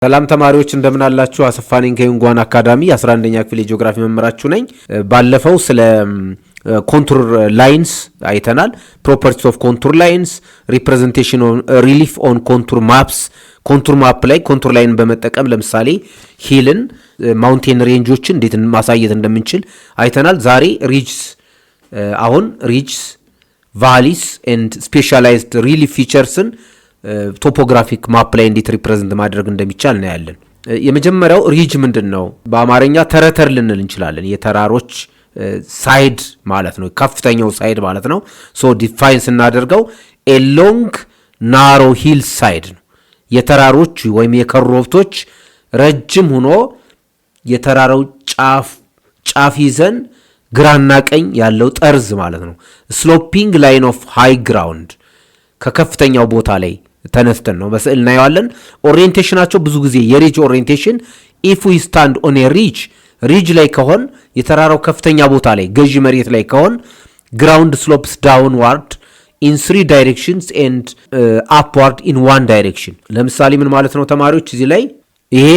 ሰላም ተማሪዎች እንደምን አላችሁ? አሰፋኔን ከዩንጓን አካዳሚ 11ኛ ክፍል የጂኦግራፊ መምህራችሁ ነኝ። ባለፈው ስለ ኮንቱር ላይንስ አይተናል። ፕሮፐርቲስ ኦፍ ኮንቱር ላይንስ፣ ሪፕሬዘንቴሽን ኦን ሪሊፍ ኦን ኮንቱር ማፕስ። ኮንቱር ማፕ ላይ ኮንቱር ላይን በመጠቀም ለምሳሌ ሂልን፣ ማውንቴን ሬንጆችን እንዴት ማሳየት እንደምንችል አይተናል። ዛሬ ሪጅስ ሪጅስ ቫሊስ ኤንድ ስፔሻላይዝድ ሪሊፍ ፊቸርስን ቶፖግራፊክ ማፕ ላይ እንዴት ሪፕሬዘንት ማድረግ እንደሚቻል እናያለን። የመጀመሪያው ሪጅ ምንድነው? በአማርኛ ተረተር ልንል እንችላለን። የተራሮች ሳይድ ማለት ነው፣ ከፍተኛው ሳይድ ማለት ነው። ሶ ዲፋይን ስናደርገው ኤ ሎንግ ናሮ ሂል ሳይድ ነው። የተራሮች ወይም የኮረብቶች ረጅም ሆኖ የተራራው ጫፍ ይዘን ግራና ቀኝ ያለው ጠርዝ ማለት ነው። ስሎፒንግ ላይን ኦፍ ሃይ ግራውንድ ከከፍተኛው ቦታ ላይ ተነስተን ነው በስዕል እናየዋለን። ኦሪየንቴሽናቸው ብዙ ጊዜ የሪጅ ኦሪየንቴሽን ኢፍ ዊ ስታንድ ኦን ኤ ሪጅ ላይ ከሆን የተራራው ከፍተኛ ቦታ ላይ ገዢ መሬት ላይ ከሆን ግራውንድ ስሎፕስ ዳውንዋርድ ኢን 3 ዳይሬክሽንስ ኤንድ አፕዋርድ ኢን 1 ዳይሬክሽን። ለምሳሌ ምን ማለት ነው ተማሪዎች? እዚህ ላይ ይሄ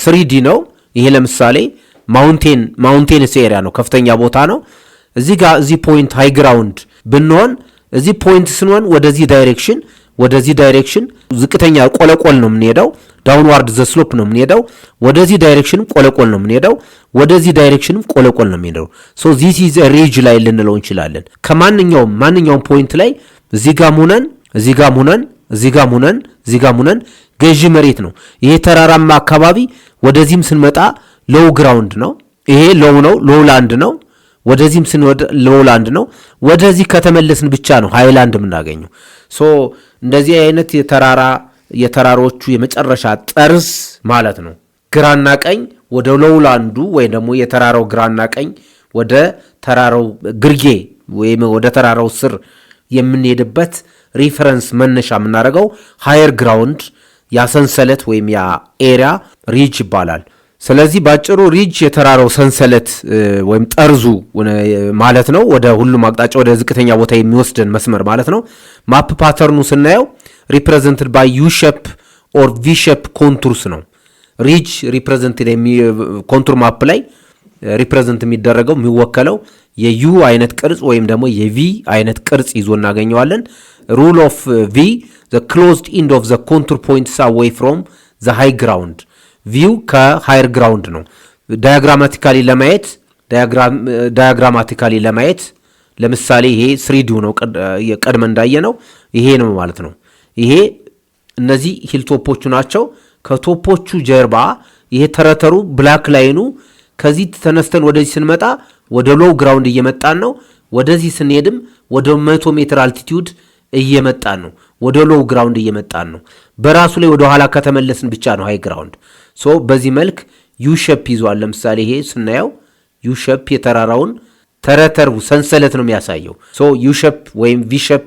3D ነው። ይሄ ለምሳሌ ማውንቴንስ ኤሪያ ነው፣ ከፍተኛ ቦታ ነው። እዚህ ጋር እዚህ ፖይንት ሃይ ግራውንድ ብንሆን እዚህ ፖይንት ስንሆን ወደዚህ ዳይሬክሽን ዝቅተኛ ቆለቆል ነው የምንሄደው፣ ዳውንዋርድ ዘ ስሎፕ ነው የምንሄደው። ወደዚህ ዳይሬክሽንም ቆለቆል ነው የምንሄደው፣ ወደዚህ ዳይሬክሽንም ቆለቆል ነው የምንሄደው። ሶ ዚስ ኢዝ ኤ ሪጅ ላይ ልንለው እንችላለን። ከማንኛውም ፖይንት ላይ እዚህ ጋር ሙነን ገዢ መሬት ነው። ይሄ ተራራማ አካባቢ ወደዚህም ስንመጣ ሎው ግራውንድ ነው። ይሄ ሎው ላንድ ነው። ወደዚህም ስንወድ ሎውላንድ ነው። ወደዚህ ከተመለስን ብቻ ነው ሃይላንድ የምናገኘው። ሶ እንደዚህ አይነት የተራሮቹ የመጨረሻ ጠርዝ ማለት ነው። ግራና ቀኝ ወደ ሎውላንዱ ወይ ደግሞ የተራራው ግራና ቀኝ ወደ ተራራው ግርጌ ወይም ወደ ተራራው ስር የምንሄድበት ሪፈረንስ መነሻ የምናደርገው ሃየር ግራውንድ ያሰንሰለት ወይም ያ ኤሪያ ሪጅ ይባላል። ስለዚህ ባጭሩ ሪጅ የተራራው ሰንሰለት ወይም ጠርዙ ማለት ነው። ወደ ሁሉም አቅጣጫ ወደ ዝቅተኛ ቦታ የሚወስደን መስመር ማለት ነው። ማፕ ፓተርኑ ስናየው ሪፕሬዘንትድ ባይ ዩ ሼፕ ኦር ቪ ሼፕ ኮንቱርስ ነው። ሪጅ ሪፕሬዘንትድ ኮንቱር ማፕ ላይ ሪፕሬዘንት የሚደረገው የሚወከለው የዩ አይነት ቅርጽ ወይም ደግሞ የቪ አይነት ቅርጽ ይዞ እናገኘዋለን። ሩል ኦፍ ቪ ዘ ክሎዝድ ኢንድ ኦፍ ዘ ኮንቱር ፖይንትስ አዌይ ፍሮም ዘ ሃይ ግራውንድ። ቪው ከሃየር ግራውንድ ነው። ዳያግራማቲካሊ ለማየት ለምሳሌ ይሄ 3D ነው፣ ቀድመ እንዳየነው ይሄ ነው ማለት ነው። ይሄ እነዚህ ሂልቶፖቹ ናቸው። ከቶፖቹ ጀርባ ይሄ ተረተሩ ብላክ ላይኑ ከዚህ ተነስተን ወደዚህ ስንመጣ ወደ ሎው ግራውንድ እየመጣን ነው። ወደዚህ ስንሄድም ወደ 100 ሜትር አልቲቲዩድ እየመጣን ነው። ወደ ሎው ግራውንድ እየመጣን ነው። በራሱ ላይ ወደ ኋላ ከተመለስን ብቻ ነው ሃይ ግራውንድ። ሶ በዚህ መልክ ዩ ሼፕ ይዟል። ለምሳሌ ይሄ ስናየው ዩ ሼፕ የተራራውን ተረተር ሰንሰለት ነው የሚያሳየው። ሶ ዩ ሼፕ ወይም ቪ ሼፕ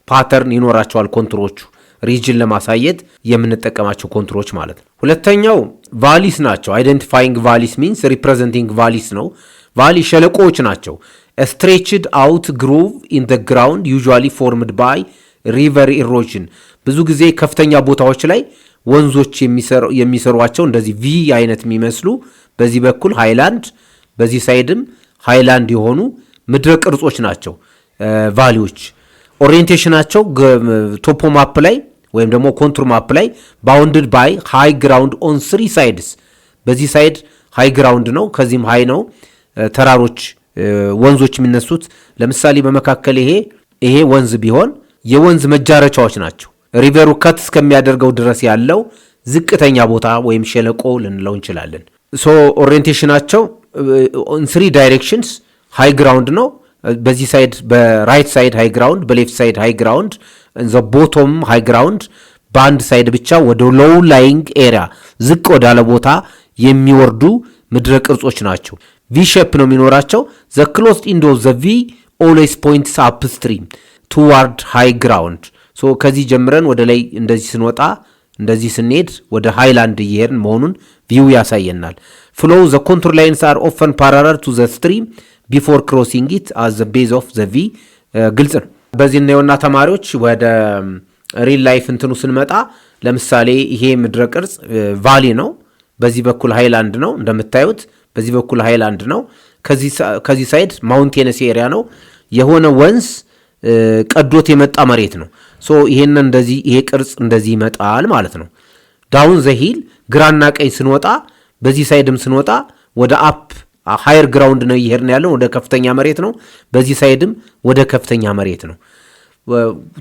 ፓተርን ይኖራቸዋል ኮንቱሮቹ፣ ሪጅን ለማሳየት የምንጠቀማቸው ኮንቱሮች ማለት ነው። ሁለተኛው ቫሊስ ናቸው። አይደንቲፋይንግ ቫሊስ ሚንስ ሪፕሬዘንቲንግ ቫሊስ ነው። ቫሊ ሸለቆዎች ናቸው። ስትሬችድ አውት ግሩቭ ኢን ዘ ግራውንድ ዩዥዋሊ ፎርምድ ባይ ሪቨር ኢሮዥን። ብዙ ጊዜ ከፍተኛ ቦታዎች ላይ ወንዞች የሚሰሯቸው እንደዚህ ቪ አይነት የሚመስሉ በዚህ በኩል ሃይላንድ በዚህ ሳይድም ሃይላንድ የሆኑ ምድረ ቅርጾች ናቸው ቫሊዎች። ኦሪየንቴሽናቸው ቶፖ ማፕ ላይ ወይም ደግሞ ኮንቱር ማፕ ላይ ባውንድድ ባይ ሃይ ግራውንድ ኦን 3 ሳይድስ። በዚህ ሳይድ ሃይ ግራውንድ ነው፣ ከዚህም ሃይ ነው። ተራሮች ወንዞች የሚነሱት ለምሳሌ በመካከል ይሄ ወንዝ ቢሆን የወንዝ መጃረቻዎች ናቸው። ሪቨሩ ከት እስከሚያደርገው ድረስ ያለው ዝቅተኛ ቦታ ወይም ሸለቆ ልንለው እንችላለን። ሶ ኦሪየንቴሽናቸው ኦን 3 ዳይሬክሽንስ ሃይ ግራውንድ ነው። በዚህ ሳይድ በራይት ሳይድ ሃይ ግራውንድ፣ በሌፍት ሳይድ ሃይ ግራውንድ፣ ዘ ቦቶም ሃይ ግራውንድ። በአንድ ሳይድ ብቻ ወደ ሎው ላይንግ ኤሪያ ዝቅ ወዳለ ቦታ የሚወርዱ ምድረ ቅርጾች ናቸው። ቪ ሼፕ ነው የሚኖራቸው። ዘ ክሎዝድ ኢንድ ኦፍ ዘ ቪ ኦልዌይስ ፖይንትስ አፕ ስትሪም ቱዋርድ ሃይ ግራውንድ። ሶ ከዚህ ጀምረን ወደ ላይ እንደዚህ ስንወጣ እንደዚህ ስንሄድ ወደ ሃይላንድ እየሄድን መሆኑን ቪው ያሳየናል። ፍሎው ዘ ኮንቱር ላይንስ አር ኦፈን ፓራለል ቱ ዘ ስትሪም ቢፎር ክሮሲንግ ኢት አዝ ዘ ቤዝ ኦፍ ዘ ቪ። ግልጽ ነው። በዚህ እናየውና ተማሪዎች ወደ ሪል ላይፍ እንትኑ ስንመጣ ለምሳሌ ይሄ ምድረ ቅርጽ ቫሊ ነው። በዚህ በኩል ሃይላንድ ነው እንደምታዩት፣ በዚህ በኩል ሃይላንድ ነው። ከዚህ ሳይድ ማውንቴነስ ኤሪያ ነው። የሆነ ወንዝ ቀዶት የመጣ መሬት ነው። ሶ ይሄንን እንደዚህ ይሄ ቅርጽ እንደዚህ ይመጣል ማለት ነው። ዳውን ዘሂል ግራና ቀኝ ስንወጣ፣ በዚህ ሳይድም ስንወጣ ወደ አፕ ሃየር ግራውንድ ነው እየሄድን ያለው፣ ወደ ከፍተኛ መሬት ነው። በዚህ ሳይድም ወደ ከፍተኛ መሬት ነው።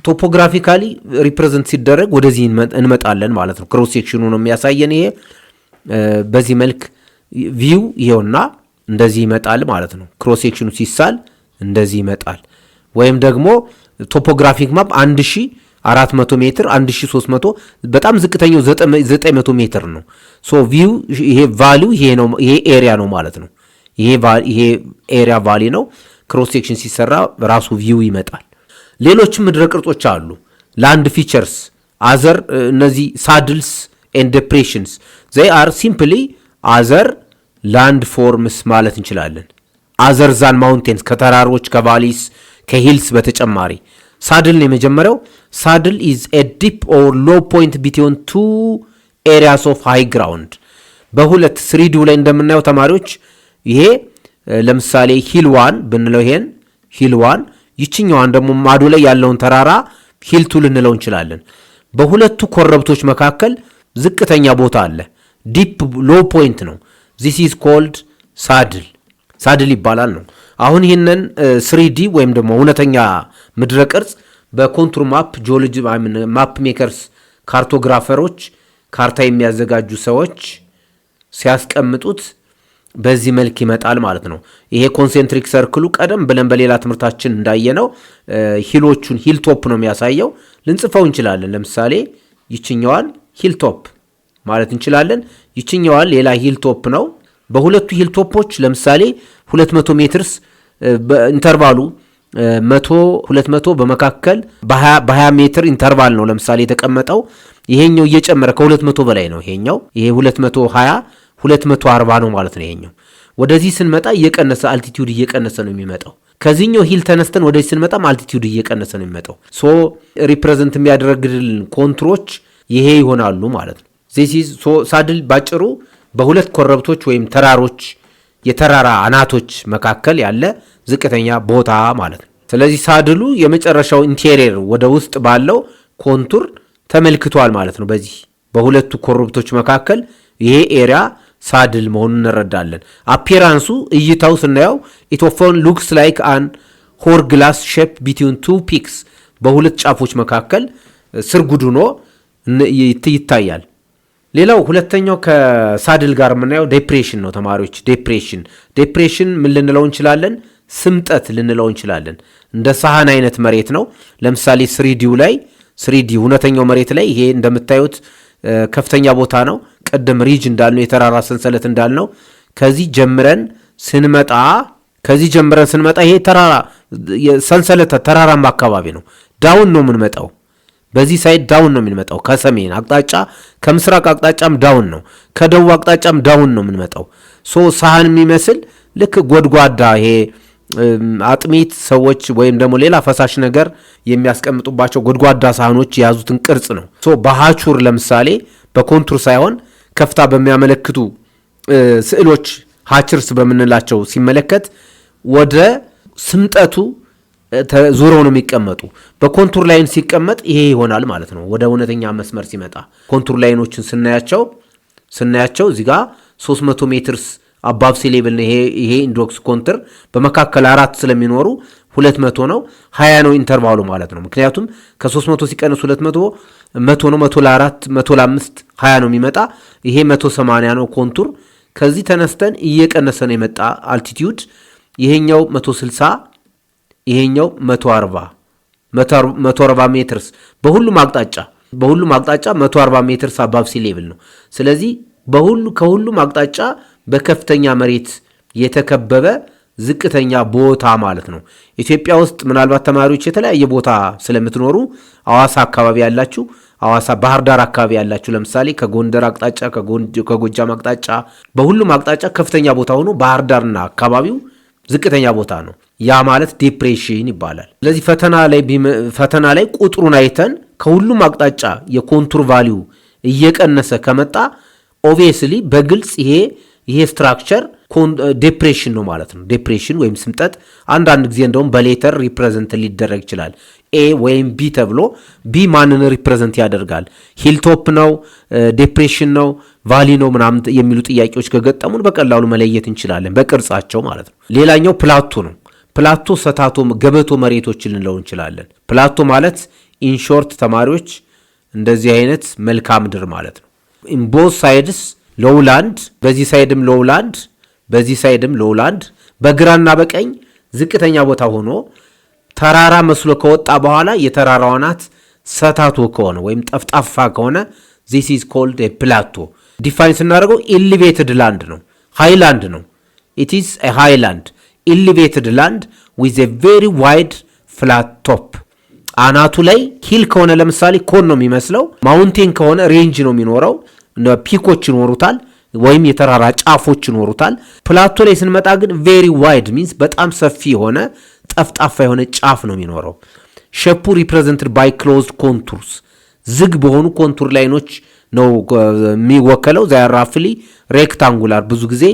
ቶፖግራፊካሊ ሪፕሬዘንት ሲደረግ ወደዚህ እንመጣለን ማለት ነው። ክሮስ ሴክሽኑ ነው የሚያሳየን። ይሄ በዚህ መልክ ቪው ይሄውና እንደዚህ ይመጣል ማለት ነው። ክሮስ ሴክሽኑ ሲሳል እንደዚህ ይመጣል። ወይም ደግሞ ቶፖግራፊክ ማፕ 1400 ሜትር 1300 በጣም ዝቅተኛው 900 ሜትር ነው። ሶ ቪው ይሄ ቫሊው ይሄ ነው፣ ይሄ ኤሪያ ነው ማለት ነው። ይሄ ኤሪያ ቫሊ ነው። ክሮስ ሴክሽን ሲሰራ ራሱ ቪው ይመጣል። ሌሎችም ምድረ ቅርጾች አሉ። ላንድ ፊቸርስ አዘር እነዚህ ሳድልስ ኤንድ ዲፕሬሽንስ ዘይ አር ሲምፕሊ አዘር ላንድ ፎርምስ ማለት እንችላለን። አዘር ዛን ማውንቴንስ ከተራሮች ከቫሊስ ከሂልስ በተጨማሪ ሳድል የመጀመሪያው ሳድል ኢዝ ኤ ዲፕ ኦር ሎ ፖይንት ቢትዊን ቱ ኤሪያስ ኦፍ ሃይ ግራውንድ። በሁለት ስሪዲው ላይ እንደምናየው ተማሪዎች ይሄ ለምሳሌ ሂል ዋን ብንለው ይሄን ሂል ዋን፣ ይችኛዋን ደግሞ ማዶ ላይ ያለውን ተራራ ሂል ቱ ልንለው እንችላለን። በሁለቱ ኮረብቶች መካከል ዝቅተኛ ቦታ አለ። ዲፕ ሎ ፖይንት ነው። ዚስ ኢዝ ኮልድ ሳድል ይባላል ነው። አሁን ይህንን 3D ወይም ደግሞ እውነተኛ ምድረ ቅርጽ በኮንቱር ማፕ ጂኦሎጂ ማፕ ሜከርስ ካርቶግራፈሮች ካርታ የሚያዘጋጁ ሰዎች ሲያስቀምጡት በዚህ መልክ ይመጣል ማለት ነው። ይሄ ኮንሴንትሪክ ሰርክሉ ቀደም ብለን በሌላ ትምህርታችን እንዳየነው ሂሎቹን ሂል ቶፕ ነው የሚያሳየው። ልንጽፈው እንችላለን። ለምሳሌ ይችኛዋን ሂል ቶፕ ማለት እንችላለን። ይችኛዋን ሌላ ሂል ቶፕ ነው። በሁለቱ ሂል ቶፖች ለምሳሌ 200 ሜትርስ ኢንተርቫሉ 100 200 በመካከል በ20 ሜትር ኢንተርቫል ነው ለምሳሌ የተቀመጠው። ይሄኛው እየጨመረ ከ200 በላይ ነው። ይሄ 220 240 ነው ማለት ነው። ይሄኛው ወደዚህ ስንመጣ እየቀነሰ አልቲቲዩድ እየቀነሰ ነው የሚመጣው። ከዚህኛው ሂል ተነስተን ወደዚህ ስንመጣም አልቲቲዩድ እየቀነሰ ነው የሚመጣው። ሶ ሪፕሬዘንት የሚያደርግልን ኮንትሮች ይሄ ይሆናሉ ማለት ነው። ሳድል ባጭሩ በሁለት ኮረብቶች ወይም ተራሮች የተራራ አናቶች መካከል ያለ ዝቅተኛ ቦታ ማለት ነው። ስለዚህ ሳድሉ የመጨረሻው ኢንቴሪየር ወደ ውስጥ ባለው ኮንቱር ተመልክቷል ማለት ነው። በዚህ በሁለቱ ኮረብቶች መካከል ይሄ ኤሪያ ሳድል መሆኑን እንረዳለን። አፒራንሱ እይታው ስናየው ኢት ኦፍን ሉክስ ላይክ አን ሆር ግላስ ሼፕ ቢትዊን ቱ ፒክስ፣ በሁለት ጫፎች መካከል ስርጉድ ሆኖ ይታያል። ሌላው ሁለተኛው ከሳድል ጋር የምናየው ዴፕሬሽን ነው ተማሪዎች። ዴፕሬሽን ምን ልንለው እንችላለን? ስምጠት ልንለው እንችላለን። እንደ ሳህን አይነት መሬት ነው። ለምሳሌ ስሪዲ እውነተኛው መሬት ላይ ይሄ እንደምታዩት ከፍተኛ ቦታ ነው። ቀደም ሪጅ እንዳልነው የተራራ ሰንሰለት እንዳልነው ከዚህ ጀምረን ስንመጣ ይሄ ተራራ ሰንሰለት ተራራማ አካባቢ ነው። ዳውን ነው የምንመጣው። በዚህ ሳይድ ዳውን ነው የምንመጣው። ከሰሜን አቅጣጫ ከምስራቅ አቅጣጫም ዳውን ነው፣ ከደቡብ አቅጣጫም ዳውን ነው የምንመጣው። ሳህን የሚመስል ልክ ጎድጓዳ ይሄ አጥሚት ሰዎች ወይም ደግሞ ሌላ ፈሳሽ ነገር የሚያስቀምጡባቸው ጎድጓዳ ሳህኖች የያዙትን ቅርጽ ነው። በሃቹር ለምሳሌ በኮንቱር ሳይሆን ከፍታ በሚያመለክቱ ስዕሎች ሃችርስ በምንላቸው ሲመለከት ወደ ስምጠቱ ዙረው ነው የሚቀመጡ። በኮንቱር ላይን ሲቀመጥ ይሄ ይሆናል ማለት ነው። ወደ እውነተኛ መስመር ሲመጣ ኮንቱር ላይኖችን ስናያቸው እዚህ ጋር 300 ሜትርስ አባብ ሲ ሌቭል ነው። ይሄ ኢንዶክስ ኮንቱር በመካከል 4 ስለሚኖሩ 200 ነው። 20 ነው ኢንተርቫሉ ማለት ነው። ምክንያቱም ከ300 ሲቀነስ 200 100 ነው። 100 ለ4 100 ለ5 20 ነው የሚመጣ። ይሄ 180 ነው ኮንቱር። ከዚህ ተነስተን እየቀነሰ ነው የመጣ አልቲቲዩድ። ይሄኛው 160 ይሄኛው 140 ሜትርስ በሁሉም አቅጣጫ 140 ሜትርስ አባብ ሲ ሌቭል ነው። ስለዚህ ከሁሉም አቅጣጫ በከፍተኛ መሬት የተከበበ ዝቅተኛ ቦታ ማለት ነው። ኢትዮጵያ ውስጥ ምናልባት ተማሪዎች የተለያየ ቦታ ስለምትኖሩ አዋሳ አካባቢ ያላችሁ፣ አዋሳ ባህር ዳር አካባቢ ያላችሁ ለምሳሌ ከጎንደር አቅጣጫ ከጎጃም አቅጣጫ በሁሉም አቅጣጫ ከፍተኛ ቦታ ሆኖ ባህር ዳርና አካባቢው ዝቅተኛ ቦታ ነው። ያ ማለት ዲፕሬሽን ይባላል። ስለዚህ ፈተና ላይ ቁጥሩን አይተን ከሁሉም አቅጣጫ የኮንቱር ቫሊዩ እየቀነሰ ከመጣ ኦብቪየስሊ በግልጽ ይሄ ስትራክቸር ዴፕሬሽን ነው ማለት ነው። ዴፕሬሽን ወይም ስምጠት አንዳንድ ጊዜ እንደውም በሌተር ሪፕሬዘንት ሊደረግ ይችላል። ኤ ወይም ቢ ተብሎ ቢ ማንን ሪፕሬዘንት ያደርጋል? ሂልቶፕ ነው፣ ዴፕሬሽን ነው፣ ቫሊ ነው ምናምን የሚሉ ጥያቄዎች ከገጠሙን በቀላሉ መለየት እንችላለን በቅርጻቸው ማለት ነው። ሌላኛው ፕላቶ ነው። ፕላቶ ሰታቶ ገበቶ መሬቶች ልንለው እንችላለን። ፕላቶ ማለት ኢንሾርት ተማሪዎች እንደዚህ አይነት መልክዓ ምድር ማለት ነው። ኢንቦዝ ሳይድስ ሎውላንድ፣ በዚህ ሳይድም ሎውላንድ፣ በዚህ ሳይድም ሎውላንድ፣ በግራና በቀኝ ዝቅተኛ ቦታ ሆኖ ተራራ መስሎ ከወጣ በኋላ የተራራው አናት ሰታቶ ከሆነ ወይም ጠፍጣፋ ከሆነ this is called a plateau። ዲፋይን ስናደርገው ኤሊቬትድ ላንድ ነው፣ ሃይላንድ ነው። it is a highland, elevated land with a very wide flat top። አናቱ ላይ ሂል ከሆነ ለምሳሌ ኮን ነው የሚመስለው፣ ማውንቴን ከሆነ ሬንጅ ነው የሚኖረው፣ ፒኮች ይኖሩታል ወይም የተራራ ጫፎች ይኖሩታል። ፕላቶ ላይ ስንመጣ ግን ቬሪ ዋይድ ሚንስ በጣም ሰፊ የሆነ ጠፍጣፋ የሆነ ጫፍ ነው የሚኖረው። ሸፑ ሪፕሬዘንትድ ባይ ክሎዝድ ኮንቱርስ፣ ዝግ በሆኑ ኮንቱር ላይኖች ነው የሚወከለው። ዛራፍሊ ሬክታንጉላር፣ ብዙ ጊዜ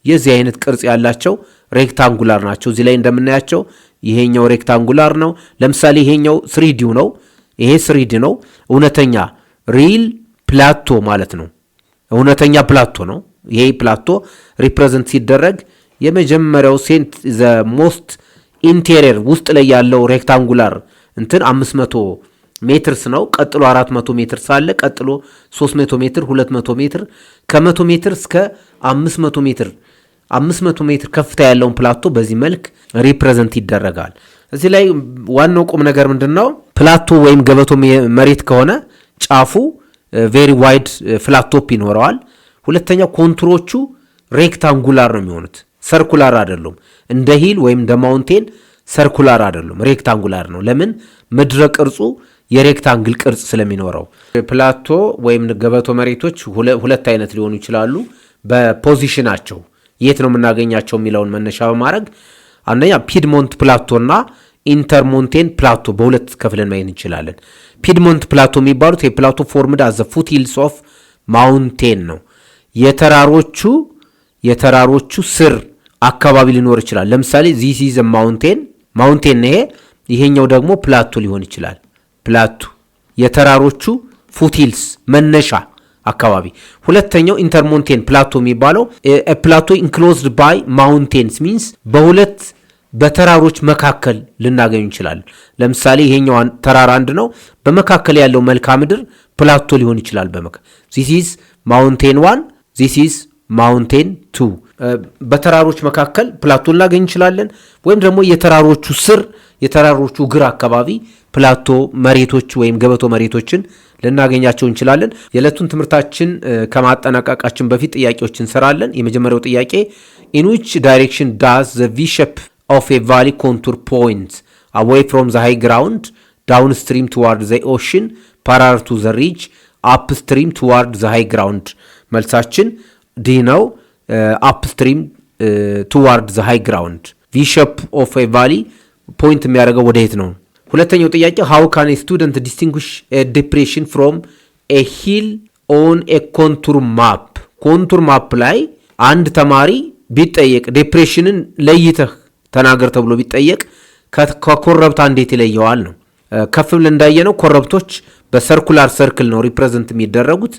የዚህ አይነት ቅርጽ ያላቸው ሬክታንጉላር ናቸው። እዚህ ላይ እንደምናያቸው ይሄኛው ሬክታንጉላር ነው። ለምሳሌ ይሄኛው ስሪዲ ነው፣ ይሄ ስሪዲ ነው። እውነተኛ ሪል ፕላቶ ማለት ነው። እውነተኛ ፕላቶ ነው። ይሄ ፕላቶ ሪፕሬዘንት ሲደረግ የመጀመሪያው ሴንት ዘ ሞስት ኢንቴሪየር ውስጥ ላይ ያለው ሬክታንጉላር እንትን 500 ሜትርስ ነው። ቀጥሎ 400 ሜትር ሳለ ቀጥሎ 300 ሜትር፣ 200 ሜትር፣ ከ100 ሜትር እስከ 500 ሜትር 500 ሜትር ከፍታ ያለውን ፕላቶ በዚህ መልክ ሪፕሬዘንት ይደረጋል። እዚህ ላይ ዋናው ቁም ነገር ምንድነው? ፕላቶ ወይም ገበቶ መሬት ከሆነ ጫፉ ቬሪ ዋይድ ፍላት ቶፕ ይኖረዋል። ሁለተኛ ኮንቱሮቹ ሬክታንጉላር ነው የሚሆኑት፣ ሰርኩላር አይደሉም። እንደ ሂል ወይም እንደ ማውንቴን ሰርኩላር አይደሉም፣ ሬክታንጉላር ነው። ለምን? ምድረ ቅርጹ የሬክታንግል ቅርጽ ስለሚኖረው። ፕላቶ ወይም ገበቶ መሬቶች ሁለት አይነት ሊሆኑ ይችላሉ። በፖዚሽናቸው የት ነው የምናገኛቸው የሚለውን መነሻ በማድረግ አንደኛ ፒድሞንት ፕላቶና ኢንተርሞንቴን ፕላቶ በሁለት ከፍለን ማየት እንችላለን። ፒድሞንት ፕላቶ የሚባሉት የፕላቶ ፎርምድ አዘ ፉት ሂልስ ኦፍ ማውንቴን ነው። የተራሮቹ ስር አካባቢ ሊኖር ይችላል። ለምሳሌ ዚስ ኢዝ ማውንቴን ይሄኛው ደግሞ ፕላቶ ሊሆን ይችላል። ፕላቶ የተራሮቹ ፉት ሂልስ መነሻ አካባቢ። ሁለተኛው ኢንተርሞንቴን ፕላቶ የሚባለው ፕላቶ ኢንክሎዝድ ባይ ማውንቴንስ ሚንስ በተራሮች መካከል ልናገኝ እንችላለን። ለምሳሌ ይሄኛው ተራራ አንድ ነው፣ በመካከል ያለው መልክዓ ምድር ፕላቶ ሊሆን ይችላል። this is mountain 1 this is mountain 2 በተራሮች መካከል ፕላቶ ልናገኝ እንችላለን። ወይም ደግሞ የተራሮቹ ስር የተራሮቹ ግራ አካባቢ ፕላቶ መሬቶች ወይም ገበቶ መሬቶችን ልናገኛቸው እንችላለን። የዕለቱን ትምህርታችን ከማጠናቀቃችን በፊት ጥያቄዎችን እንሰራለን። የመጀመሪያው ጥያቄ in which direction does the V shape of a valley contour point away from the high ground, downstream toward the ocean, parallel to the ridge, upstream toward the high ground? መልሳችን ዲ ነው። upstream toward the high ground። V shape of a valley point የሚያደርገው ወደ የት ነው? ሁለተኛው ጥያቄ how can a student distinguish a depression from a hill on a contour map? ኮንቱር ማፕ ላይ አንድ ተማሪ ቢጠየቅ ዴፕሬሽንን ለይተህ ተናገር ተብሎ ቢጠየቅ ከኮረብታ እንዴት ይለየዋል ነው። ከፍ ብለን እንዳየነው ኮረብቶች በሰርኩላር ሰርክል ነው ሪፕሬዘንት የሚደረጉት።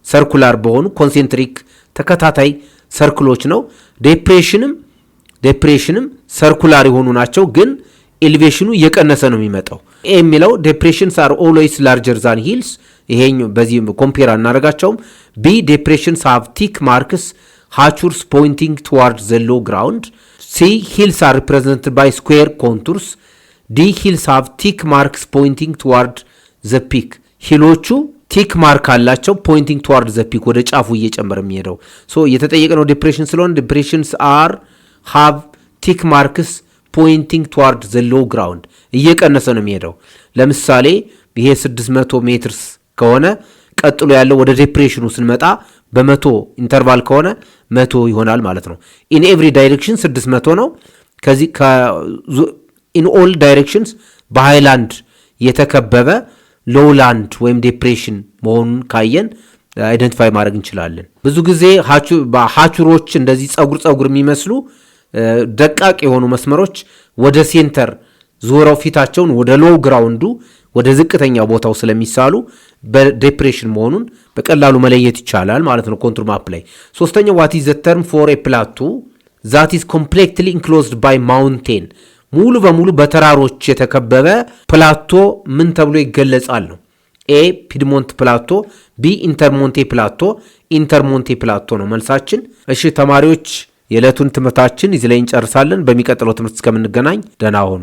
ሰርኩላር በሆኑ ኮንሴንትሪክ ተከታታይ ሰርክሎች ነው። ዴፕሬሽንም ሰርኩላር የሆኑ ናቸው፣ ግን ኤሊቬሽኑ እየቀነሰ ነው የሚመጣው። የሚለው ዴፕሬሽንስ አር ኦልዌይስ ላርጀር ዛን ሂልስ። ይሄኛው በዚህ ኮምፔር አናደርጋቸውም። ቢ ዴፕሬሽንስ ሃቭ ቲክ ማርክስ ሃቹርስ ፖይንቲንግ ቱዋርድ ዘ ሎ ግራውንድ። ሲ ሂልስ አር ሪፕሬዘንትድ ባይ ስኩዌር ኮንቱርስ። ዲ ሂልስ ሃቭ ቲክ ማርክስ ፖይንቲንግ ቱዋርድ ዘ ፒክ። ሂሎቹ ቲክ ማርክ አላቸው ፖይንቲንግ ቱዋርድ ዘ ፒክ፣ ወደ ጫፉ እየጨመረ የሚሄደው። ሶ እየተጠየቀነው ዴፕሬሽን ስለሆነ ዴፕሬሽንስ አር ሃቭ ቲክ ማርክስ ፖይንቲንግ ቱዋርድ ዘ ሎ ግራውንድ፣ እየቀነሰ ነው የሚሄደው። ለምሳሌ ይሄ 600 ሜትርስ ከሆነ ቀጥሎ ያለው ወደ ዴፕሬሽኑ ስንመጣ በመቶ ኢንተርቫል ከሆነ 100 ይሆናል ማለት ነው። ኢን ኤቭሪ ዳይሬክሽን 600 ነው። ከዚህ ኢን ኦል ዳይሬክሽንስ በሃይላንድ የተከበበ ሎውላንድ ወይም ዴፕሬሽን መሆኑን ካየን አይደንቲፋይ ማድረግ እንችላለን። ብዙ ጊዜ ሃቹሮች እንደዚህ ጸጉር የሚመስሉ ደቃቅ የሆኑ መስመሮች ወደ ሴንተር ዞረው ፊታቸውን ወደ ሎው ግራውንዱ ወደ ዝቅተኛ ቦታው ስለሚሳሉ በዴፕሬሽን መሆኑን በቀላሉ መለየት ይቻላል ማለት ነው ኮንቱር ማፕ ላይ። ሶስተኛው ዋት ኢዝ ዘ ተርም ፎር ኤ ፕላቶ ዛት ኢዝ ኮምፕሌትሊ ኢንክሎዝድ ባይ ማውንቴን፣ ሙሉ በሙሉ በተራሮች የተከበበ ፕላቶ ምን ተብሎ ይገለጻል ነው። ኤ ፒድሞንት ፕላቶ፣ ቢ ኢንተርሞንቴ ፕላቶ። ኢንተርሞንቴ ፕላቶ ነው መልሳችን። እሺ ተማሪዎች የዕለቱን ትምህርታችን እዚህ ላይ እንጨርሳለን። በሚቀጥለው ትምህርት እስከምንገናኝ ደህና ሆኑ።